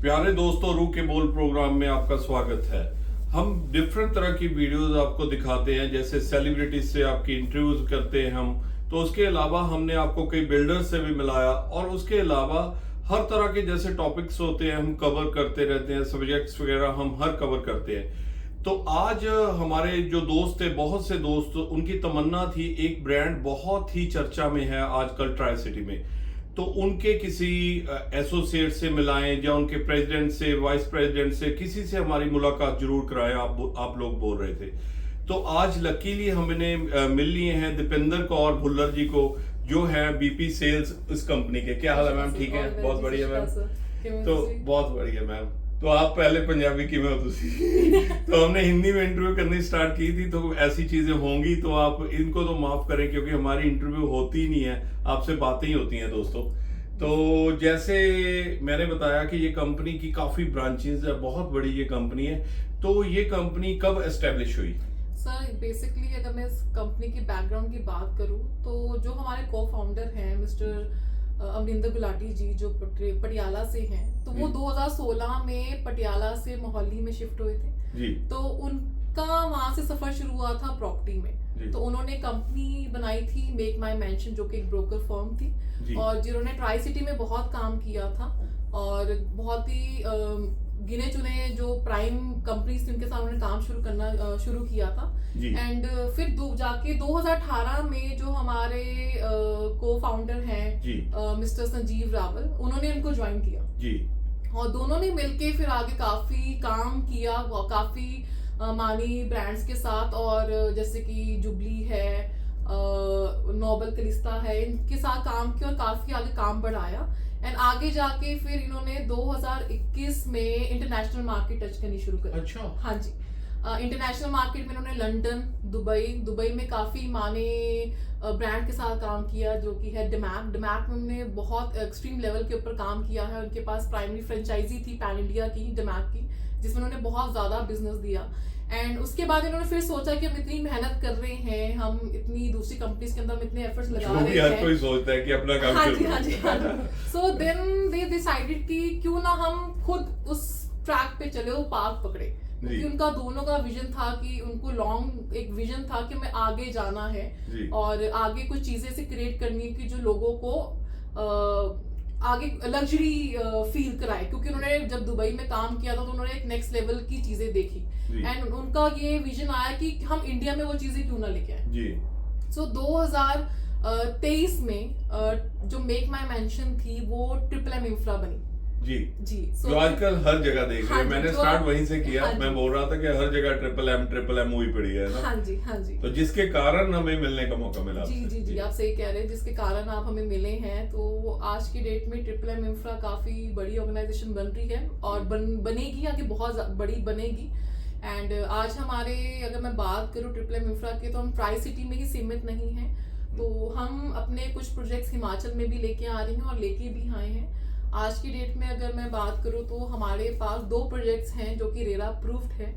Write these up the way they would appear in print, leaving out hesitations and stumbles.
प्यारे दोस्तों, रूह के बोल प्रोग्राम में आपका स्वागत है। हम डिफरेंट तरह की वीडियोस आपको दिखाते हैं, जैसे सेलिब्रिटीज से आपकी इंटरव्यूज करते हैं हम। तो उसके अलावा हमने आपको कई बिल्डर्स से भी मिलाया, और उसके अलावा हर तरह के जैसे टॉपिक्स होते हैं हम कवर करते रहते हैं, सब्जेक्ट्स वगैरह हम हर कवर करते हैं। तो आज हमारे जो दोस्त थे, बहुत से दोस्त, उनकी तमन्ना थी, एक ब्रांड बहुत ही चर्चा में है आजकल ट्राई सिटी में, तो उनके किसी एसोसिएट से मिलाएं या उनके प्रेसिडेंट से, वाइस प्रेसिडेंट से, किसी से हमारी मुलाकात जरूर कराएं। आप लोग बोल रहे थे। तो आज लकीली हमने मिल लिए हैं दीपेंद्र कौर भुल्लर जी को, जो है बीपी सेल्स इस कंपनी के। क्या हाल है मैम? ठीक है, बहुत बढ़िया मैम। तो बहुत बढ़िया मैम। तो आप पहले पंजाबी की में हो तो हमने हिंदी में इंटरव्यू करनी स्टार्ट की थी, तो ऐसी चीजें होंगी तो आप इनको तो माफ करें, क्योंकि हमारी इंटरव्यू होती ही नहीं है, आपसे बातें ही होती हैं दोस्तों। तो जैसे मैंने बताया कि ये कंपनी की काफी ब्रांचेस है, बहुत बड़ी ये कंपनी है। तो ये कंपनी कब एस्टेब्लिश हुई? सर बेसिकली अगर मैं इस कंपनी की बैकग्राउंड की बात करूं, तो जो हमारे को फाउंडर हैं मिस्टर अमरिंदर गुलाटी जी, जो पटियाला से हैं, तो वो 2016 में पटियाला से मोहाली में शिफ्ट हुए थे जी। तो उनका वहां से सफर शुरू हुआ था प्रॉपर्टी में। तो उन्होंने कंपनी बनाई थी मेक माई मेंशन, जो कि एक ब्रोकर फर्म थी, और जिन्होंने ट्राई सिटी में बहुत काम किया था और बहुत ही गिने चुने जो प्राइम कंपनीज थी उनके साथ उन्होंने काम शुरू किया था। एंड फिर जाके 2018 में जो हमारे को फाउंडर हैं मिस्टर संजीव रावल, उन्होंने उनको ज्वाइन किया जी। और दोनों ने मिलके फिर आगे काफी काम किया, काफी मानी ब्रांड्स के साथ, और जैसे कि जुबली है, नोबल कलिस्ता है, इनके साथ काम किया और काफी आगे काम बढ़ाया। एंड आगे जाके फिर इन्होंने 2021 में इंटरनेशनल मार्केट टच करनी शुरू करी। अच्छा। हाँ जी। इंटरनेशनल मार्केट में इन्होंने लंदन, दुबई में काफी माने ब्रांड के साथ काम किया, जो कि है डिमैक में उन्होंने बहुत एक्सट्रीम लेवल के ऊपर काम किया है। उनके पास प्राइमरी फ्रेंचाइजी थी पैन इंडिया की, डिमैक की, जिसमें उन्होंने बहुत ज्यादा बिजनेस दिया। एंड उसके बाद इन्होंने फिर सोचा कि हम इतनी मेहनत कर रहे हैं, हम इतनी दूसरी कंपनीज के अंदर हम इतने एफर्ट्स लगा रहे हैं, कोई सोचता है कि अपना काम हाँ जी। सो देन दे डिसाइडेड कि क्यों ना हम खुद उस ट्रैक पे चले, वो पाथ पकड़े, क्योंकि उनका दोनों का विजन था कि उनको लॉन्ग एक विजन था कि मैं आगे जाना है और आगे कुछ चीजें से क्रिएट करनी है कि जो लोगों को आगे लग्जरी फील कराए। क्योंकि उन्होंने जब दुबई में काम किया था तो उन्होंने एक नेक्स्ट लेवल की चीजें देखी, एंड उनका ये विजन आया कि हम इंडिया में वो चीजें क्यों ना लेके आए। सो 2023 में जो मेक माई मेंशन थी वो ट्रिपल इंफ्रा बनी जी। जो आजकल हर जगह देख रहे हैं, मैंने स्टार्ट वहीं से किया। मैं बोल रहा था कि हर जगह ट्रिपल एम हुई पड़ी है ना। हाँ जी। तो जिसके कारण हमें मिलने का मौका मिला। जी, आप सही कह रहे हैं, जिसके कारण आप हमें मिले हैं। तो आज की डेट में ट्रिपल एम इंफ्रा काफी बड़ी ऑर्गेनाइजेशन बन रही है और बनेगी, आगे बहुत बड़ी बनेगी। एंड आज हमारे, अगर मैं बात करूँ ट्रिपल एम इंफ्रा के, तो हम ट्राई सिटी में ही सीमित नहीं है। तो हम अपने कुछ प्रोजेक्ट्स हिमाचल में भी लेके आ रहे हैं और लेके भी आए हैं। आज की डेट में अगर मैं बात करूं तो हमारे पास 2 प्रोजेक्ट्स हैं जो कि रेरा अप्रूव्ड है,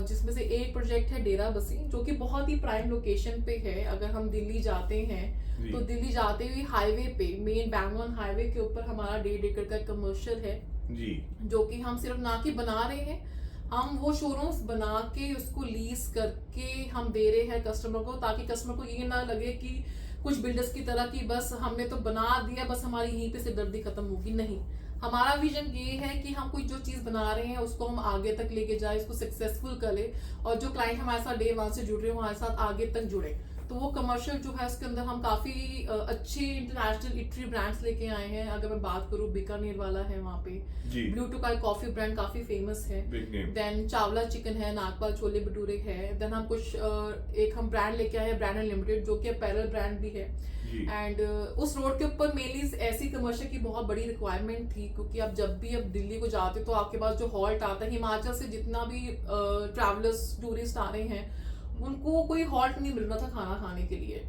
जिसमें से एक प्रोजेक्ट है डेरा बसी, जो कि बहुत ही प्राइम लोकेशन पे है। अगर हम दिल्ली जाते हैं तो दिल्ली जाते हुए हाईवे पे, मेन बैंगलोर हाईवे के ऊपर हमारा 1.5 एकड़ का कमर्शियल है जी, जो कि हम सिर्फ ना कि बना रहे हैं, हम वो शोरूम्स बना के उसको लीज करके हम दे रहे हैं कस्टमर को, ताकि कस्टमर को ये ना लगे कि कुछ बिल्डर्स की तरह कि बस हमने तो बना दिया, बस हमारी यहीं पे सिरदर्दी खत्म होगी। नहीं, हमारा विजन ये है कि हम कोई जो चीज बना रहे हैं उसको हम आगे तक लेके जाए, इसको सक्सेसफुल करें, और जो क्लाइंट हमारे साथ डे 1 से जुड़ रहे हैं हमारे साथ आगे तक जुड़े। तो वो कमर्शियल जो है उसके अंदर हम काफी अच्छे इंटरनेशनल इटरी ब्रांड्स लेके आए हैं। अगर मैं बात करूँ, बीकानेर वाला है वहाँ पे, ब्लू टू का कॉफी ब्रांड काफी फेमस है। देन चावला चिकन है, नागपाल छोले भटूरे है। देन हम कुछ एक हम ब्रांड लेके आए हैं, ब्रांड अनलिमिटेड, जो कि अपैरल ब्रांड भी है। एंड उस रोड के ऊपर मेनली ऐसी कमर्शियल की बहुत बड़ी रिक्वायरमेंट थी, क्योंकि आप जब भी अब दिल्ली को जाते तो आपके पास जो हॉल्ट आता है, हिमाचल से जितना भी ट्रैवलर्स टूरिस्ट आ रहे हैं उनको कोई हॉल्ट नहीं मिल रहा था खाना खाने के लिए,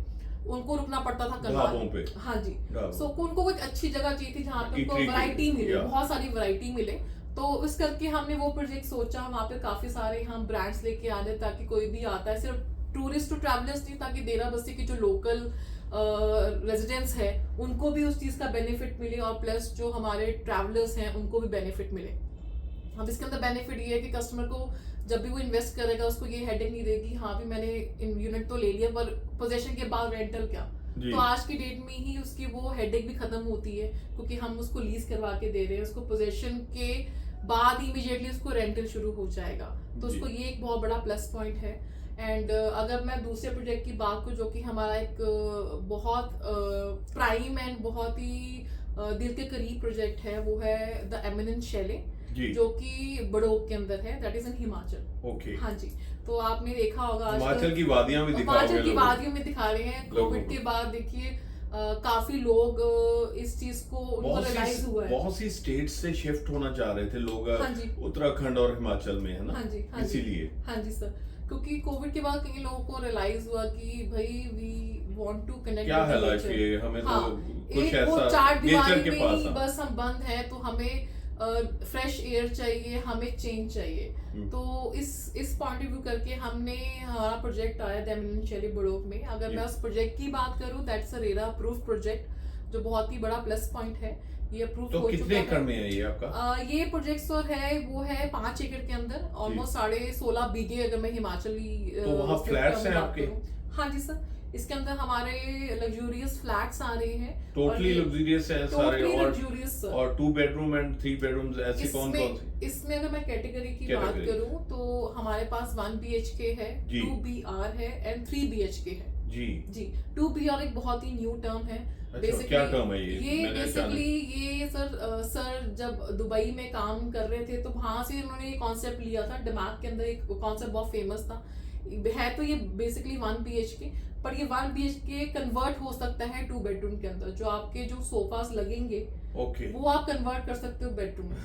उनको रुकना पड़ता था कनाल पे। हाँ जी। सो उनको कोई अच्छी जगह चाहिए थी जहाँ पे उनको वैरायटी मिले, बहुत सारी वैरायटी मिले। तो इस करके हमने वो प्रोजेक्ट सोचा, वहाँ पे काफी सारे हम ब्रांड्स लेके आ रहे, ताकि कोई भी आता है, सिर्फ टूरिस्ट टू ट्रैवलर्स नहीं, ताकि डेरा बस्सी के जो लोकल रेजिडेंट्स है उनको भी उस चीज का बेनिफिट मिले और प्लस जो हमारे ट्रैवलर्स हैं उनको भी बेनिफिट मिले। अब इसके अंदर बेनिफिट ये है कि कस्टमर को जब भी वो इन्वेस्ट करेगा उसको ये हेडेक नहीं रहेगी, हाँ भी मैंने यूनिट तो ले लिया पर पोजेशन के बाद रेंटल क्या। तो आज की डेट में ही उसकी वो हेडेक भी खत्म होती है क्योंकि हम उसको लीज करवा के दे रहे हैं, उसको पोजेशन के बाद इमीडिएटली उसको रेंटल शुरू हो जाएगा। तो उसको ये एक बहुत बड़ा प्लस पॉइंट है। एंड अगर मैं दूसरे प्रोजेक्ट की बात करूं जो कि हमारा एक बहुत प्राइम एंड बहुत ही दिल के करीब प्रोजेक्ट है, वो है द एमिनेंट शैले जो कि बड़ौक के अंदर है, that is in Himachal. Okay. हाँ जी, तो आपने देखा होगा हिमाचल की वादियां भी हिमाचल की वादियों में दिखा रहे हैं। कोविड के बाद देखिए काफी लोग इस चीज को उनको रियलाइज हुआ है, बहुत सी स्टेट से शिफ्ट होना चाह रहे थे लोग। हाँ जी, उत्तराखंड और हिमाचल में, है ना। हाँ जी, हाँ इसीलिए हाँ जी सर, क्योंकि कोविड के बाद कई लोगों को रियलाइज हुआ कि भाई वी वांट टू कनेक्ट, क्या है लाइफ ये, हमें हाँ, तो कुछ एक ऐसा वो चार दीवारी नेचर के में पास ही बस हम बंद हैं, तो हमें फ्रेश एयर चाहिए, हमें चेंज चाहिए। तो इस पॉइंट ऑफ व्यू करके हमने हमारा प्रोजेक्ट आया द एमिनेंट शैले बड़ौक में। अगर मैं उस प्रोजेक्ट की बात करूं, that's a RERA approve project जो बहुत ही बड़ा प्लस पॉइंट है। ये अप्रूव तो हो कितने चुका एकड़ है। में है ये आपका? ये प्रोजेक्ट सर है वो है 5 एकड़ के अंदर, ऑलमोस्ट 16.5 बीघे अगर मैं हिमाचली तो वहाँ फ्लैट्स हैं आपके? हाँ जी सर, इसके अंदर हमारे लग्जूरियस फ्लैट्स आ रहे हैं, टोटली लग्जूरियस है सारे, और 2 बेडरूम एंड 3 बेडरूम्स ऐसे कौन कौन से? इसमें अगर मैं कैटेगरी की बात करूं तो हमारे पास 1 BHK है, 2 BR है एंड 3 BHK है जी। 2 BR एक बहुत ही न्यू टर्म है। अच्छा, क्या टर्म है ये बेसिकली ये सर जब दुबई में काम कर रहे थे तो वहां से उन्होंने ये कॉन्सेप्ट लिया था। दिमाग के अंदर एक कॉन्सेप्ट बहुत फेमस था, है तो ये बेसिकली 1 BHK, पर ये 1 BHK कन्वर्ट हो सकता है 2 बेडरूम के अंदर। जो आपके जो सोफास लगेंगे वो आप कन्वर्ट कर सकते हो बेडरूम में।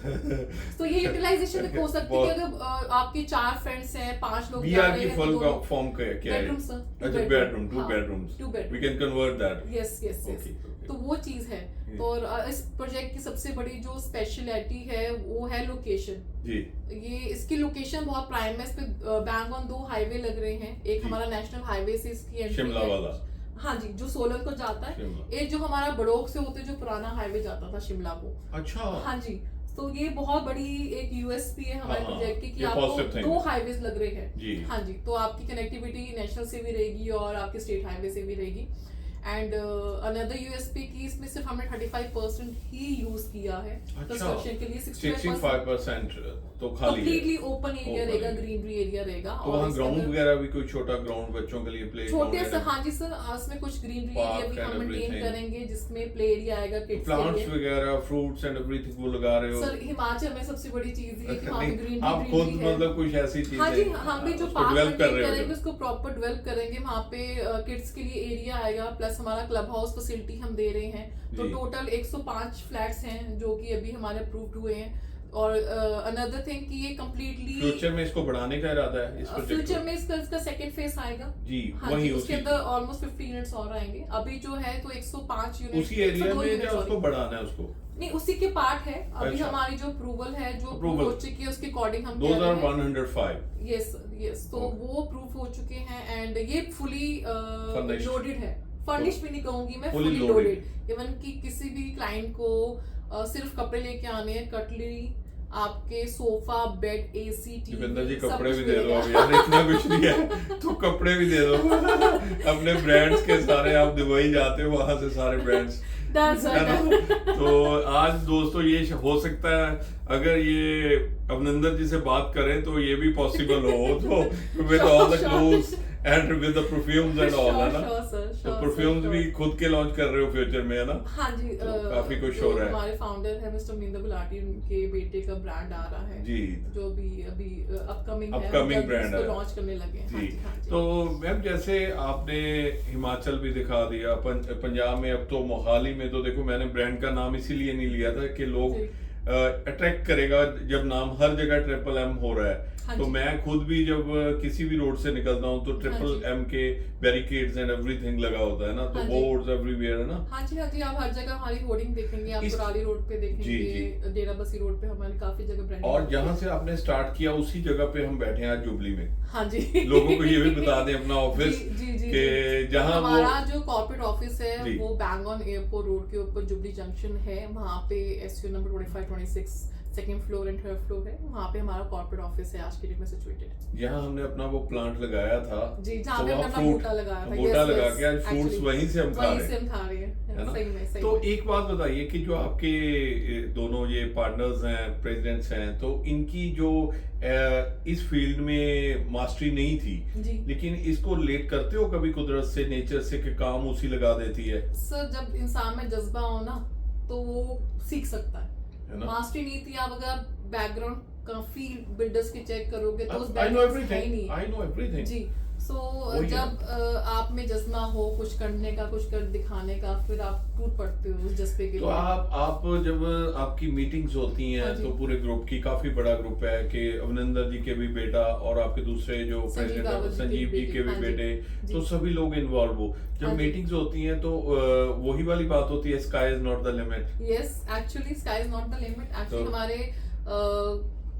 तो ये यूटिलाइजेशन हो सकती है कि अगर आपके 4 फ्रेंड्स हैं, 5 लोग जा रहे हैं, फुल फॉर्म क्या है? बेडरूम सर, अच्छा bedroom, 2 bedrooms, we can convert that. Yes yes yes, तो वो चीज है। तो और इस प्रोजेक्ट की सबसे बड़ी जो स्पेशलिटी है वो है लोकेशन जी। ये इसकी लोकेशन बहुत प्राइम है, इस पे बैंग ऑन 2 हाईवे लग रहे हैं। एक हमारा नेशनल हाईवे से इसकी एंट्री शिमला वाला, हाँ जी, जो सोलन को जाता है। एक जो हमारा बड़ौक से होते जो पुराना हाईवे जाता था शिमला को। अच्छा, हाँ जी, तो ये बहुत बड़ी एक यूएसपी है हमारे प्रोजेक्ट की कि आपको 2 हाईवेज लग रहे हैं। हाँ जी, तो आपकी कनेक्टिविटी नेशनल से भी रहेगी और आपके स्टेट हाईवे से भी रहेगी। एंड अनदर यूएसपी की इसमें सिर्फ हमने 35% ही यूज किया है कंस्ट्रक्शन के लिए। 65% तो खाली कंप्लीटली ओपन एरिया रहेगा, ग्रीनरी एरिया रहेगा। तो वहाँ ग्राउंड वगैरह भी कोई छोटा ग्राउंड बच्चों के लिए प्ले छोटे से, हाँ जी सर, उसमें कुछ ग्रीनरी एरिया भी हम मेंटेन करेंगे जिसमें प्ले एरिया आएगा, किड्स प्लांट्स वगैरह, फ्रूट्स एंड एवरीथिंग वो लगा रहे हो सर। हिमाचल में सबसे बड़ी चीज है कि वहाँ पे ग्रीनरी, आप खुद मतलब कुछ ऐसी चीज, हाँ जी, हम भी जो पार्क मेंटेन करेंगे उसको प्रॉपर डेवलप करेंगे। वहाँ पे किड्स के लिए एरिया आएगा, प्लस हमारा क्लब हाउस फैसिलिटी हम दे रहे हैं। तो टोटल 105 फ्लैट्स हैं जो कि अभी हमारे अप्रूव्ड हुए हैं। और अनदर थिंग कि ये कंप्लीटली फ्यूचर में इसको बढ़ाने का इरादा है। इस फ्यूचर में इसका सेकंड फेज आएगा जी, हाँ वही उसके अंदर ऑलमोस्ट 50 यूनिट्स और आएंगे। अभी जो है तो 105 यूनिट उसी एरिया में क्या उसको बढ़ाना है? उसको नहीं, उसी के पार्ट है। अभी हमारी जो अप्रूवल है जो अप्रूव हो चुकी है उसके अकॉर्डिंग हम 2105 यस यस, तो वो अप्रूव हो चुके हैं एंड ये फुली लोडेड है। फर्निश भी नहीं कहूंगी मैं, फुली लोडेड। इवन कि किसी भी क्लाइंट को सिर्फ कपड़े लेके आने हैं, कटलरी, आपके sofa, bed, AC, TV, Dipendra ji कपड़े भी दे दो यार, इतना कुछ नहीं है तो कपड़े भी दे दो अपने ब्रांड्स के सारे। आप दुबई जाते हो वहां से सारे ब्रांड्स तो आज दोस्तों ये हो सकता है अगर ये अभिनंदन जी से बात करें तो ये भी पॉसिबल हो, तो with all the clothes and with the perfumes and all, है ना। तो परफ्यूम्स भी खुद के लॉन्च कर रहे हो फ्यूचर में, है ना। हाँ जी, तो काफी कुछ हो रहा है। हमारे फाउंडर है मिस्टर मिंदर गुलाटी, उनके बेटे का ब्रांड आ रहा है जी, जो भी अभी अपकमिंग ब्रांड है, लॉन्च करने लगे हैं जी। तो मैम जैसे आपने हिमाचल भी दिखा दिया, पंजाब में, अब तो मोहाली में तो देखो मैंने ब्रांड का नाम इसीलिए नहीं लिया था कि लोग अट्रैक्ट करेगा जब नाम हर जगह ट्रिपल एम हो रहा है। हाँ तो जी। मैं खुद भी जब किसी भी रोड से निकलता हूँ तो हाँ ट्रिपल जी। एम के बैरिकेड्स एंड एवरीथिंग लगा होता है ना, तो हाँ जी। बोर्ड्स एवरीवेयर है ना। हाँ जी, हाँ जी, आप हर जगह हमारी होर्डिंग देखेंगे, आप इस कुराली रोड पे जी देखेंगे, डेरा बस्सी रोड पे हमारी काफी जगह ब्रांडिंग और होती जहां है। से आपने स्टार्ट किया उसी जगह पे हम बैठे हैं आज जुबली में। हाँ जी। लोगों को ये भी बता दें अपना जी ऑफिस जी जी के जी। तो जहां वो हमारा जो कॉर्पोरेट ऑफिस है जी वो बैंगॉन एयरपोर्ट रोड के ऊपर जुबली जंक्शन है, वहाँ पे SU number 25 26 second floor and third floor है, वहाँ पे हमारा कॉर्पोरेट ऑफिस है आज की डेट में सिचुएटेड। यहाँ हमने अपना वो प्लांट लगाया था, जी, जहाँ तो पे हमने वहाँ अपना फ्रूट बूटा लगाया था, बूटा yes, लगा yes, के आज फ्रूट्स actually, वहीं से हम खा वहीं रहे से हैं, हम खा रहे हैं, है ना। सही में सही तो में। एक बात बताइए कि जो आपके दोनों ये पार्टनर्स हैं, प्रेसिडेंट्स हैं, तो इनकी जो इस फील्ड में मास्टरी नहीं थी, जी लेकिन इसको रिलेट करते हो कभी कुदरत से, नेचर से, कि काम उसी लगा देती है सर, जब इंसान में जज्बा हो ना तो वो सीख सकता है ना। मास्टरी नहीं थी, आप अगर बैकग्राउंड काफी बिल्डर्स की चेक करोगे तो उस आई नो बैकग्राउंड है ही एवरीथिंग, नहीं। I know everything. जी, सो वही है। जब आप में जज्बा हो कुछ करने का, कुछ कर दिखाने का, फिर आप टूट पड़ते हो उस जज्बे के तो लिए। आप जब आपकी मीटिंग्स होती हैं हाँ जी। तो पूरे ग्रुप की, काफी बड़ा ग्रुप है कि अभिनंदन जी के भी बेटा और आपके दूसरे जो संजीव प्रेसिडेंट रावत हैं जी के संजीव जी बेटे, के भी हाँ जी, बेटे, जी। तो सभी लोग इन्वॉल्व हो। जब हाँ जी। मीटिंग्स होती हैं तो वही वाली बात होती है, sky is not the limit. Yes, actually sky is not the limit. Actually तो- हमारे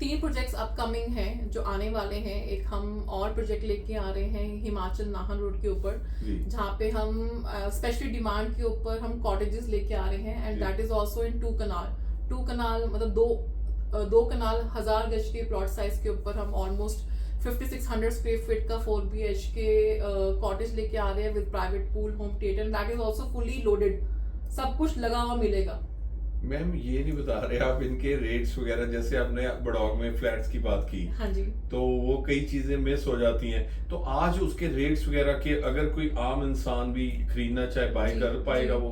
3 प्रोजेक्ट्स अपकमिंग हैं जो आने वाले हैं। एक हम और प्रोजेक्ट लेके आ रहे हैं हिमाचल नाहन रोड के ऊपर, जी जहाँ पे हम स्पेशली डिमांड के ऊपर हम कॉटेजेस लेके आ रहे हैं, एंड जी। That is also in 2 kanal. 2 kanal मतलब दो कनाल 1000 गज के प्लॉट साइज के ऊपर हम ऑलमोस्ट 5600 स्क्वायर फीट का 4 BHK कॉटेज लेके आ रहे हैं with private pool, home theatre, and that is also fully loaded, सब कुछ लगा हुआ मिलेगा। मैम ये नहीं बता रहे आप इनके रेट्स वगैरह, जैसे आपने बड़ौग में फ्लैट्स की बात की, हाँ जी। तो वो कई चीजें मिस हो जाती हैं, तो आज उसके रेट्स वगैरह के अगर कोई आम इंसान भी खरीदना चाहे, बाय जी, कर पाएगा जी। वो?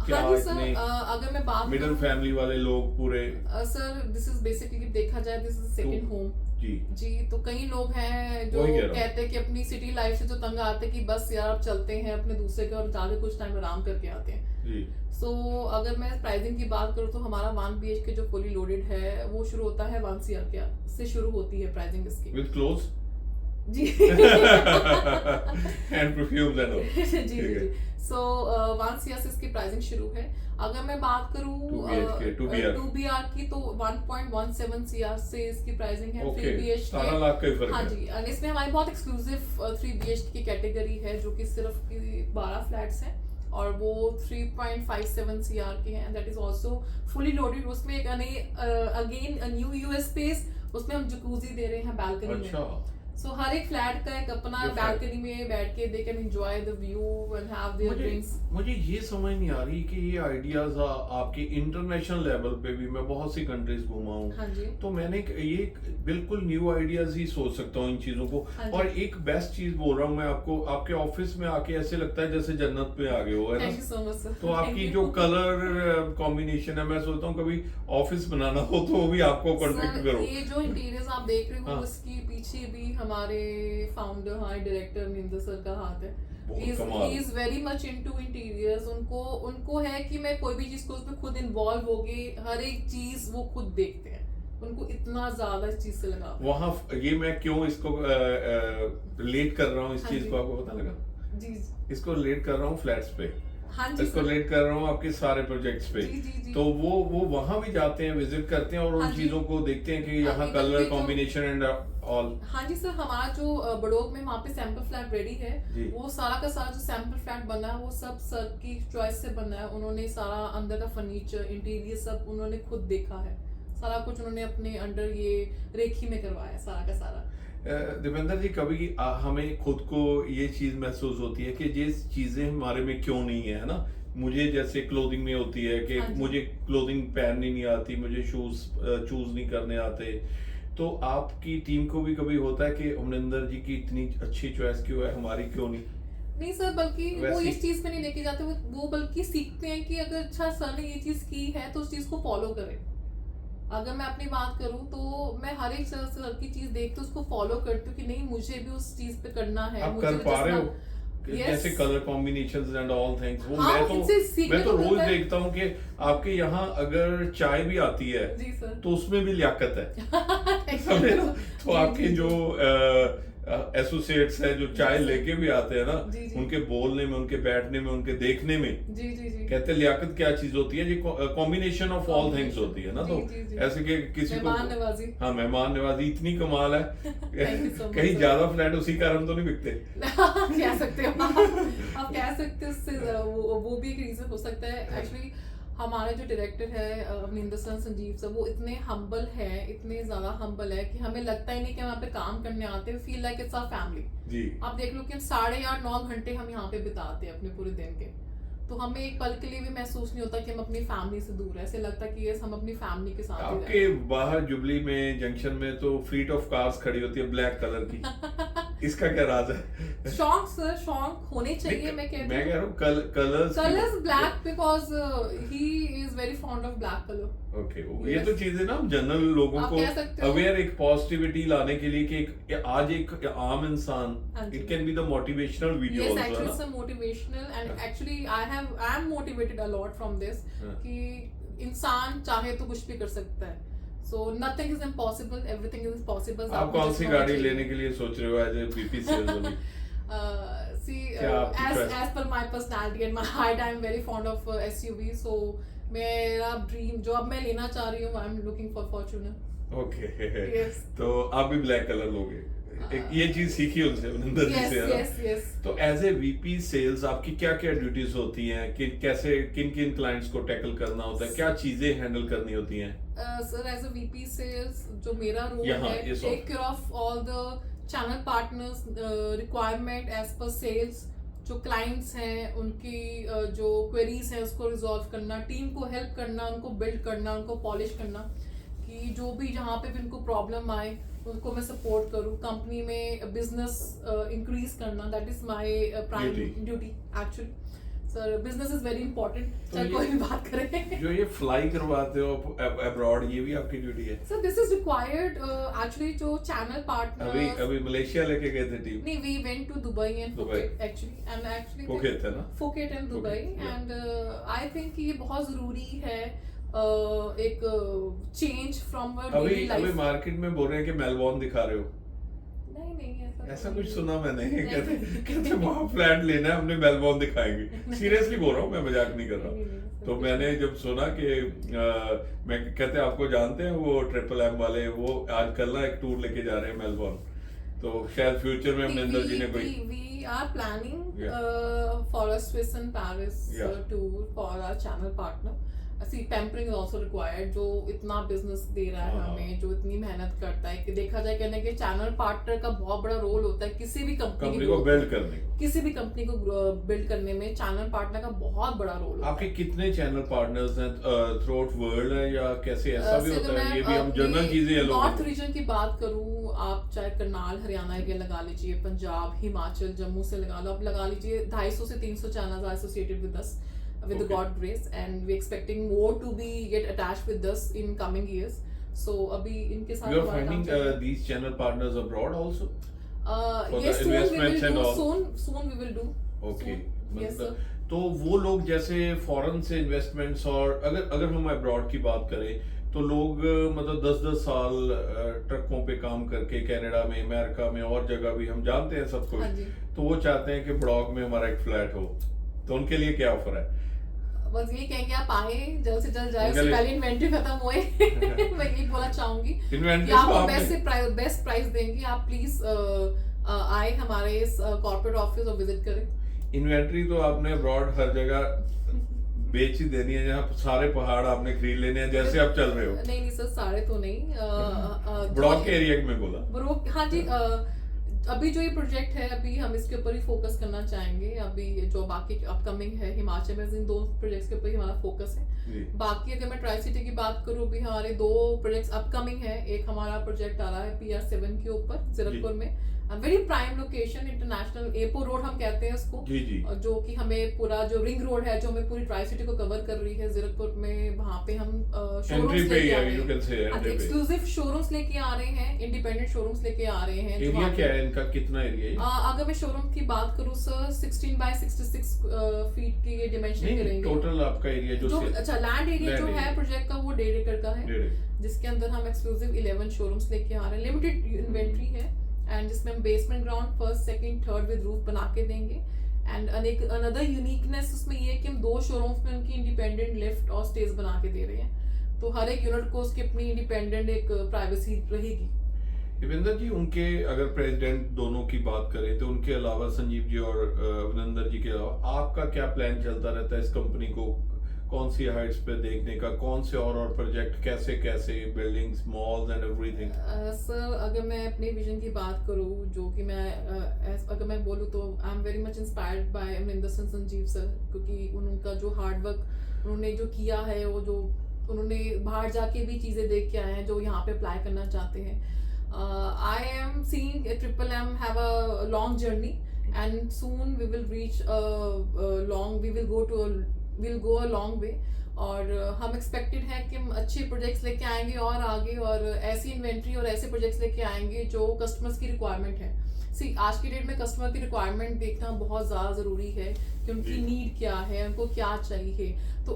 क्या हाँ जी इतने सर, अगर मैं बात मिडिल करूं, फैमिली वाले लोग पूरे सर दिस इज बेसिकली देखा जाए दिस इज सेकंड तो- होम। जी जी, तो कई लोग हैं जो वही कह रहा हूं। कहते हैं कि अपनी सिटी लाइफ से जो तंग आते हैं कि बस यार अब चलते हैं अपने दूसरे घर जाके कुछ टाइम आराम करके आते हैं। जी सो अगर मैं प्राइसिंग की बात करूँ तो हमारा 1 BHK जो फुली लोडेड है वो शुरू होता है 1 CR के से शुरू होती है प्राइसिंग इसकी। विद क्लोज जी एंड परफ्यूम्स एंड ऑल। जी जी ठीक है। जी। सो 1 CR से इसकी प्राइसिंग शुरू है। अगर मैं बात करूँ 2 BHK, 2 BR 2 BR की तो 1.17 CR से इसकी प्राइसिंग है। 3 ओके, BHK 17 लाख का ही फर्क हाँ है। जी, और इसमें हमारी बहुत एक्सक्लूसिव 3 BHK की कैटेगरी है जो कि सिर्फ की 12 फ्लैट्स हैं और वो 3.57 CR के हैं, that is also fully loaded. उसमें एक अगेन न्यू यूएस स्पेस, उसमें हम जकूजी दे रहे हैं बालकनी में। अच्छा, सो हर एक फ्लैट का एक अपना Different. बालकनी में बैठ के they can enjoy the view and have their drinks. मुझे ये समझ नहीं आ रही कि ये आइडियाज आपके इंटरनेशनल लेवल पे भी, मैं बहुत सी कंट्रीज घूमा हूँ, हाँ जी, तो मैंने ये बिल्कुल न्यू आइडियाज ही सोच सकता हूँ इन चीजों को। हाँ जी। और एक बेस्ट चीज बोल रहा हूँ मैं आपको, आपके ऑफिस में आके ऐसे लगता है जैसे जन्नत में आ गए हो, है थैंक यू ना। So much sir. तो आपकी जो कलर कॉम्बिनेशन है, मैं सोचता हूँ कभी ऑफिस बनाना हो तो वो भी आपको कॉन्टेक्ट करो। ये जो इंटीरियर्स आप देख रहे हो हाँ। उसकी पीछे भी हमारे फाउंडर, हमारे डायरेक्टर निंदर सर का हाथ है। बहुत कमाल। He is very much into interiors. उनको है कि मैं कोई भी चीज को उसमें खुद इन्वॉल्व होगी, हर एक चीज वो खुद देखते हैं, उनको इतना ज्यादा इस चीज से लगाव है। वहाँ ये मैं क्यों इसको रिलेट कर रहा हूँ, इस हाँ चीज जी। को आपको पता लगा? जी इसको रिलेट कर रहा हूँ फ्लैट्स पे, हाँ जी इसको सर। रिलेट कर रहा हूँ आपके सारे प्रोजेक्ट्स पे। जी जी जी। तो वो वहां भी जाते हैं, विजिट करते हैं और हाँ उन जी। चीजों को देखते हैं कि हाँ, यहाँ even कलर के जो- कॉम्बिनेशन एंड ऑल। हाँ जी सर, हमारा जो बड़ोग में वहाँ पे सैंपल फ्लैट रेडी है, जी। वो सारा का सारा जो सैंपल फ्लैट बना है वो सब सर की चॉइस से बना है। उन्होंने सारा अंदर का फर्नीचर, इंटीरियर सब उन्होंने खुद देखा है, सारा कुछ उन्होंने अपने अंडर ये रेखी में करवाया है सारा का सारा। देवेंद्र जी, कभी हमें खुद को ये चीज महसूस होती है कि ये चीजें हमारे में क्यों नहीं है ना। मुझे जैसे क्लोथिंग में होती है कि हाँ जी। मुझे क्लोथिंग पहननी नहीं आती, मुझे शूज चूज नहीं करने आते, तो आपकी टीम को भी कभी होता है कि अमरिंदर जी की इतनी अच्छी चॉइस क्यों है, हमारी क्यों नहीं? नहीं सर, बल्कि वो वैसे- इस चीज में नहीं लेके जाते, वो बल्कि सीखते हैं कि अगर अच्छा सर ने ये चीज की है तो उस चीज को फॉलो करें। अगर मैं अपनी बात करूं तो मैं हर एक सर की चीज देख के उसको फॉलो करती हूँ कि नहीं मुझे भी उस चीज पे करना है। आप मुझे कर भी पा रहे जितना- हो? Yes. कैसे colour combinations and all things, वो हाँ, इनसे सीखने मैं तो को रोज मिलता है। देखता हूँ कि आपके यहाँ अगर चाय भी आती है जी सर। तो उसमें भी लियाकत है। समझे ना? तो जी, आपके जी, जो एसोसिएट्स है जो चाय जी, लेके भी आते हैं ना, जी, जी। उनके बोलने में, उनके बैठने में, उनके देखने में, जी जी जी। कहते हैं लियाकत क्या चीज होती है, ये combination of all things Combination, होती है ना। जी, तो जी, जी। ऐसे कि किसी को, मेहमान नवाजी। हाँ मेहमान नवाजी इतनी कमाल है। Thank you so much, कहीं sir. ज्यादा फ्लैट उसी कारण तो नहीं बिकते। कह सकते हो आप कह सकते हो, उससे वो भी एक रीजन हो सकता है। एक्चुअली हमारे जो डायरेक्टर है अवनिंदर सर, संजीव सर, वो इतने हम्बल है, इतने ज्यादा हम्बल है कि हमें लगता ही नहीं कि हम यहाँ पे काम करने आते हैं। Feel like it's our family. जी। आप देख लो कि 8.5-9 घंटे हम यहाँ पे बिताते हैं अपने पूरे दिन के, तो हमें एक पल के लिए भी महसूस नहीं होता कि हम अपनी फैमिली से दूर है। ऐसे लगता है कि यस हम अपनी फैमिली के साथ ही रह रहे आपके बाहर जुबली में जंक्शन में तो फ्लीट ऑफ कार्स खड़ी होती है ब्लैक कलर की, इसका क्या राज है? हैं। शौक सर, शौक होने चाहिए। मैं कहती मैं हूँ कह रहा हूँ colours black because he is very fond of black colour. Okay, ये तो चीजें ना हम जनरल लोगों आप को कह सकते हो। अवेयर, एक पॉजिटिविटी लाने के लिए कि आज एक आम इंसान, हाँ जी। It can be the motivational video Yes, also, actually है it's ना? a motivational and actually I am motivated a lot from this हाँ। कि इंसान चाहे तो कुछ भी कर सकता है। So nothing is impossible, everything is possible. आप आपको कौन just सी होना गाड़ी चाहिए। लेने के लिए सोच रहे हो एज ए वीपी सेल्स वाली? See, क्या आपकी choice? as per my personality and my height, I am very fond of SUV. So मेरा ड्रीम जो अब मैं लेना चाह रही हूँ, I am looking for Fortuner. Okay. Yes. तो आप भी ब्लैक कलर लोगे? एक ये चीज सीखी उनसे, अविंदर जी Yes, से, है ना? yes, yes. तो एज ए वीपी सेल्स आपकी क्या क्या ड्यूटीज होती हैं, कि कैसे किन किन क्लाइंट्स को टैकल करना होता है, क्या चीजें हैंडल करनी होती हैं? Sir, as a VP sales, जो मेरा रोल यहाँ, है, yes, take care of all the channel partners requirement as per sales. जो क्लाइंट्स हैं उनकी जो क्वेरीज हैं उसको रिजॉल्व करना, टीम को हेल्प करना, उनको बिल्ड करना, उनको पॉलिश करना, कि जो भी जहाँ पे भी उनको प्रॉब्लम आए उनको मैं सपोर्ट करूँ। कंपनी में बिजनेस इंक्रीज करना, that is my prime duty actually. Sir business is very important, चाहे कोई भी बात करें। जो ये फ्लाई करवाते हो अब्रॉड, ये भी आपकी ड्यूटी है? Sir this is required actually. जो चैनल पार्टनर अभी मलेशिया लेके गए थे टीम? नहीं, we went to Dubai and Dubai. Phuket actually, and actually Phuket है ना? Phuket and Dubai, Phuket, yeah. and I think कि ये बहुत जरूरी है एक चेंज फ्रॉम अभी डेली लाइफ। मार्केट में बोल रहे हैं कि मेलबोर्न दिखा रहे हो, नहीं ऐसा कुछ सुना मैंने। नहीं, कहते वहां फ्लैट लेना है, हमने मेलबोर्न दिखाएंगे। सीरियसली बोल रहा हूँ, मैं मजाक नहीं कर रहा नहीं, हूँ। नहीं, तो मैंने जब सुना कि मैं कहते आपको जानते हैं वो ट्रिपल एम वाले, वो आज कल ना एक टूर लेके जा रहे हैं मेलबोर्न, तो शायद फ्यूचर में अमरिंदर जी ने कोई we are planning Yeah. for a Swiss and Paris Yeah. tour for our channel partner. See, pampering is also required. जो इतना बिजनेस दे रहा है हाँ। हमें, जो इतनी मेहनत करता है, कि देखा जाए कहने के चैनल पार्टनर का बहुत बड़ा रोल होता है किसी भी कंपनी को बिल्ड करने को। किसी भी कंपनी को बिल्ड करने में चैनल पार्टनर का बहुत बड़ा रोल होता है। आपके कितने चैनल पार्टनर्स हैं थ्रू आउट वर्ल्ड है, या कैसे ऐसा भी होता है? ये भी हम जनरल चीजें हैं लोगों नॉर्थ को। रीजन की बात करूं, आप चाहे करनाल हरियाणा एरिया लगा लीजिए, पंजाब, हिमाचल, जम्मू से लगा लो, आप लगा लीजिए 250 से 300 channels are associated with us with the Okay. God grace, and we expecting more to be get attached with us in coming years. So अभी इनके साथ You are हमारा काम finding चल रहा है। these channel partners abroad also? for Yes, the soon we will investments and do. all? Soon we will do. Okay. Soon. Yes, sir. तो वो लोग जैसे फॉरेन से इन्वेस्टमेंट्स, और अगर हम अब्रॉड की बात करें तो लोग मतलब 10-10 साल ट्रकों पे काम करके कनाडा में, अमेरिका में और जगह भी, हम जानते हैं सब कुछ, हाँ जी। तो वो चाहते हैं कि ब्लॉग में हमारा एक फ्लैट हो, तो उनके लिए क्या ऑफर है? बस यही कहेंगे आप आए, जल्द से जल्द जाए, उनके उससे लिए- पहले इन्वेंटरी खत्म होए। मैं यही बोलना चाहूंगी कि इन्वेंटरी आपको बेस्ट प्राइस देंगे। आप प्लीज आए हमारे इस कॉर्पोरेट ऑफिस और विजिट करें। इन्वेंटरी तो आपने अब्रॉड हर जगह बेच ही देनी है, जहाँ सारे पहाड़ आपने खरीद लेने हैं जैसे आप चल रहे हो। नहीं सर, सारे तो नहीं। ब्लॉक के एरिया में बोला। हाँ जी, अभी जो ये प्रोजेक्ट है, अभी हम इसके ऊपर ही फोकस करना चाहेंगे। अभी जो बाकी अपकमिंग है हिमाचल में, इन 2 प्रोजेक्ट्स के ऊपर ही हमारा फोकस है। जी। बाकी अगर मैं ट्राई सिटी की बात करूँ, अभी हमारे 2 प्रोजेक्ट्स अपकमिंग है। एक हमारा प्रोजेक्ट आ रहा है PR7 के ऊपर जीरकपुर में, very prime location, international airport road हम कहते हैं उसको, जी जी। जो कि हमें पूरा जो रिंग रोड है जो हमें पूरी ट्राई सिटी को कवर कर रही है जीरकपुर में, वहां पे हम एंट्री शोरूम्स पे लेके आ है, रहे यू कैन से हैं, एंट्री पे। एक्सक्लूसिव शोरूम्स लेके आ रहे हैं, इंडिपेंडेंट शोरूम्स लेके आ रहे हैं। एरिया क्या है इनका, कितना एरिया है? अगर मैं शोरूम की बात करूँ सर, 16 बाय 66 फीट की ये डिमेंशन नहीं करेंगे। टोटल आपका एरिया जो अच्छा लैंड एरिया जो है प्रोजेक्ट का वो 1.5 एकड़ का है, 1.5 जिसके अंदर हम एक्सक्लूसिव 11 शोरूम्स लेके आ रहे हैं, लिमिटेड इन्वेंट्री है, एंड जिसमें हम basement ground first second third with roof बना के देंगे। एंड अनदर यूनिकनेस उसमें ये है कि हम 2 शोरूम्स में उनकी इंडिपेंडेंट लिफ्ट और स्टेज बना के दे रहे हैं, तो हर एक यूनिट को उसकी अपनी इंडिपेंडेंट एक प्राइवेसी रहेगी। देवेंद्र जी, उनके अगर प्रेसिडेंट दोनों की बात करें तो उनके अलावा संजीव जी और अभिनंदन जी के अलावा आपका क्या प्लान चलता रहता है इस कंपनी को कौन सी हाइट्स पे देखने का, कौन से और प्रोजेक्ट, कैसे कैसे buildings, malls and everything? Sir अगर मैं अपने विजन की बात करूं, जो कि मैं अगर मैं बोलूं तो I am very much inspired by Amarinder Singh Sanjeev sir, क्योंकि उनका जो हार्ड वर्क उन्होंने जो किया है, वो जो उन्होंने बाहर जाके भी चीज़ें देख के आए हैं जो यहाँ पे अप्लाई करना चाहते हैं। I am seeing triple M have a long journey and soon we will reach will go a long way, और हम एक्सपेक्टेड है कि हम अच्छे प्रोजेक्ट्स लेके आएंगे और आगे, और ऐसी इन्वेंट्री और ऐसे प्रोजेक्ट्स लेके आएंगे जो कस्टमर्स की रिक्वायरमेंट है। सी आज की डेट में कस्टमर की रिक्वायरमेंट देखना बहुत ज़्यादा ज़रूरी है कि उनकी नीड क्या है, उनको क्या चाहिए। तो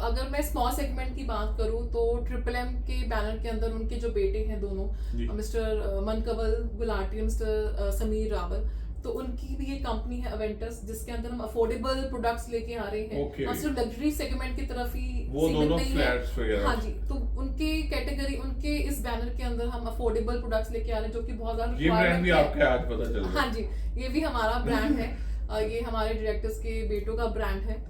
अगर मैं स्मॉल सेगमेंट की बात करूँ तो ट्रिपल एम के बैनर के अंदर उनके जो बेटे हैं दोनों, मिस्टर मनकवल गुलाटी, मिस्टर समीर रावल, तो उनकी भी एक कंपनी है अवेंटस, जिसके अंदर हम अफोर्डेबल प्रोडक्ट्स लेके आ रहे हैं, और सिर्फ लग्जरी सेगमेंट की तरफ ही वो दोनों फ्लैट्स वगैरह। हाँ जी, तो उनके कैटेगरी, उनके इस बैनर के अंदर हम अफोर्डेबल प्रोडक्ट्स लेके आ रहे हैं, जो कि बहुत ज्यादा ये ब्रांड भी आपके आज पता चल रहा है। हाँ जी, ये भी हमारा ब्रांड है, ये हमारे डायरेक्टर्स के बेटों का ब्रांड है,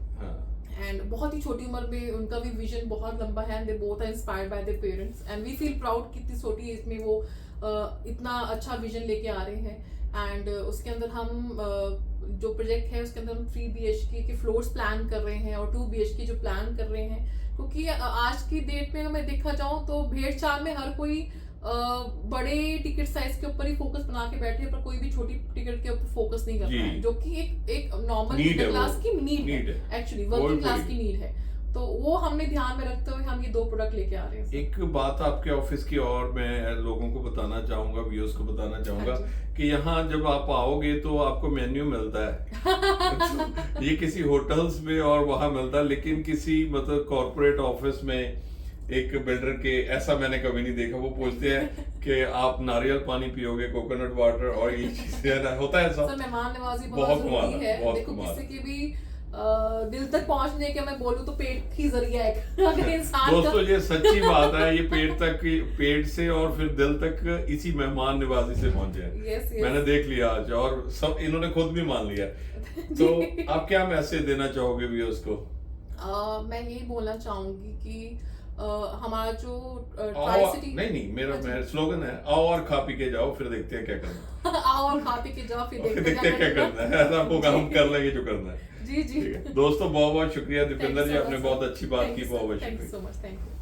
एंड बहुत ही छोटी उम्र में उनका भी विजन बहुत लंबा है, and they both are inspired by their parents, and we feel proud कि इतनी छोटी एज में वो इतना अच्छा विजन लेके आ रहे हैं। एंड उसके अंदर हम जो प्रोजेक्ट है उसके अंदर हम 3 BHK के फ्लोर्स प्लान कर रहे हैं और 2 BHK जो प्लान कर रहे हैं, क्योंकि आज की डेट में अगर मैं देखा जाऊँ तो भेड़ चाल में हर कोई बड़े टिकट साइज के ऊपर ही फोकस बना के बैठे हैं, पर कोई भी छोटी टिकट के ऊपर फोकस नहीं कर रहा है, जो कि एक नॉर्मल मिडिल क्लास की नीड है, एक्चुअली वर्किंग क्लास की नीड है। तो वो हमने ध्यान में रखते हुए हम ये 2 प्रोडक्ट लेके आ रहे हैं। एक बात आपके ऑफिस की और मैं लोगों को बताना चाहूंगा, व्यूअर्स को बताना चाहूंगा कि यहाँ जब आप आओगे तो आपको मेन्यू मिलता है ये किसी होटल्स में और वहां मिलता है, लेकिन किसी मतलब कॉर्पोरेट ऑफिस में एक बिल्डर के ऐसा मैंने कभी नहीं देखा। वो पूछते हैं कि आप नारियल पानी पियोगे, कोकोनट वाटर, और ये चीजें होता है सब। मेहमान नवाजी बहुत जरूरी है। देखो किसी की भी दिल तक पहुंचने के मैं बोलूं तो पेट ही जरिया है अगर इंसान दोस्तों ये सच्ची बात है, ये पेट से और फिर दिल तक इसी मेहमान नवाजी से पहुंचे हैं। yes. मैंने देख लिया आज, और सब इन्होंने खुद भी मान लिया। तो आप क्या मैसेज देना चाहोगे व्यूअर्स को? मैं यही बोलना चाहूंगी कि हमारा जो ट्राई सिटी नहीं मेरा स्लोगन है, आओ और खा पी के जाओ, फिर देखते हैं क्या करना है आओ और खा पी के जाओ, फिर देखते हैं क्या करना है। ऐसा होगा, हम कर लेंगे जो करना है। जी जी दोस्तों बहुत बहुत शुक्रिया दीपेंद्र जी, आपने बहुत अच्छी बात की, बहुत बहुत शुक्रिया। Thank you so much, thank you.